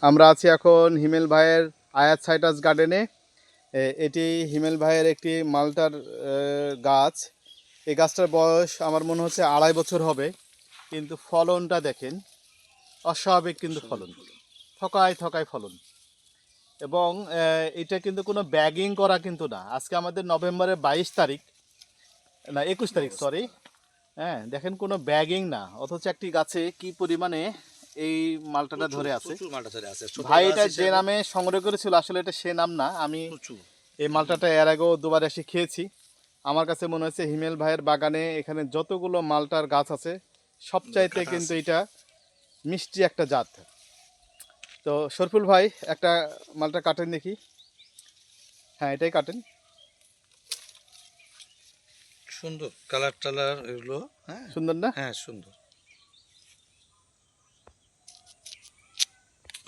আমরা আছি এখন হিমেল ভাইয়ের আয়াত সাইটাস গার্ডেনে। এটি হিমেল ভাইয়ের একটি মালটার গাছ। এই গাছটার বয়স আমার মনে হচ্ছে 2.5 বছর হবে, কিন্তু ফলনটা দেখেন, অস্বাভাবিক কিন্তু ফলন, থকায় থকায় ফলন। এবং এটা কিন্তু কোনো ব্যাগিং করা কিন্তু না। আজকে আমাদের নভেম্বরের 22 তারিখ, না 21 তারিখ, সরি। হ্যাঁ, দেখেন কোনো ব্যাগিং না, অথচ একটি গাছে কি পরিমাণে এই মালটাটা ধরে আছে। ভাই এটা যে নামে সংগ্রহ করেছিল, আসলে এটা সে নাম না। আমি এই মালটাটা এর আগেও দুবার এসে খেয়েছি। আমার কাছে মনে হচ্ছে হিমেল ভাইয়ের বাগানে এখানে যতগুলো মালটার গাছ আছে সবচাইতে কিন্তু এটা মিষ্টি একটা জাত। তো শরফুল ভাই একটা মালটা কাটেন দেখি। হ্যাঁ, এটাই কাটেন। সুন্দর কালার টালার এগুলো, হ্যাঁ সুন্দর না? হ্যাঁ সুন্দর।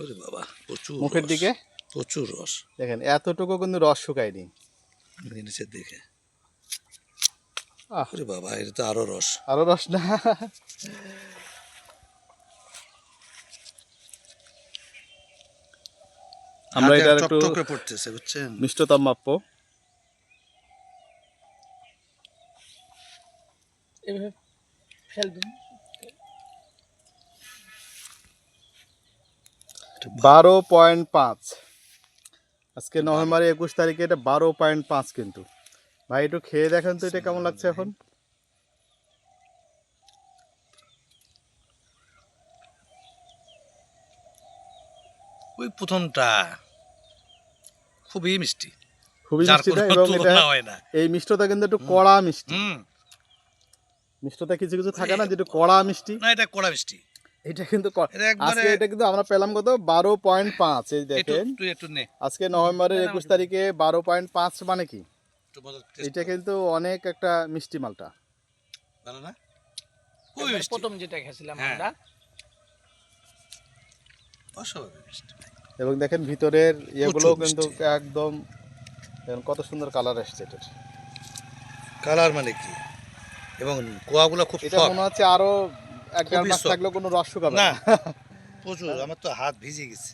ওরে বাবা, প্রচুর মুখের দিকে প্রচুর রস দেখেন, এতটুকু কিন্তু রস শুকায়নি নিচের দিকে। আহ, ওরে বাবা, এটা তো আরো রস। আরো রস না? আমরা এটা একটু টকটকে পড়তেছে, বুঝছেন? মিষ্টতা মাপ্য। এভাবে ফেলবেন। 12.5। আজকে নভেম্বরের 21 তারিখে এটা 12.5 কিন্তু। ভাই একটু খেয়ে দেখেন তো এটা কেমন লাগছে এখন। ওই প্রথমটা খুবই মিষ্টি, খুবই যার মিষ্টি না? কোনো এবং এটা তুলনা হয় না। এই মিষ্টতা কিন্তু একটু কড়া মিষ্টি। হুম, মিষ্টতা কিছু কিছু থাকে না, যেটা কড়া মিষ্টি। না এটা কড়া মিষ্টি। এটা কিন্তু এটা একবারে আজকে এটা কিন্তু আমরা পেলাম কত, 12.5। এই দেখেন, তুই একটু নে, আজকে নভেম্বরের 21 তারিখে 12.5 মানে কি? একটু মজার taste এটা কর। কিন্তু অনেক একটা মিষ্টি মালটা। ভালো না? খুবই মিষ্টি, প্রথম যেটা খেয়েছিলাম হ্যাঁ। আমরা, অস্বাভাবিক মিষ্টি। এবং দেখেন ভিতরের ইয়েগুলো প্রচুর কিন্তু মিষ্টি। একদম, দেখেন কত সুন্দর কালার আসছে এটার। কালার মানে কি, এবং কোয়াগুলো খুব এটা সফট। মনে হচ্ছে আরো 1-1.5 মাস খুবই soft। থাকলেও কোনো রস শুকাবে না না। প্রচুর, আমার তো হাত ভিজে গেছে।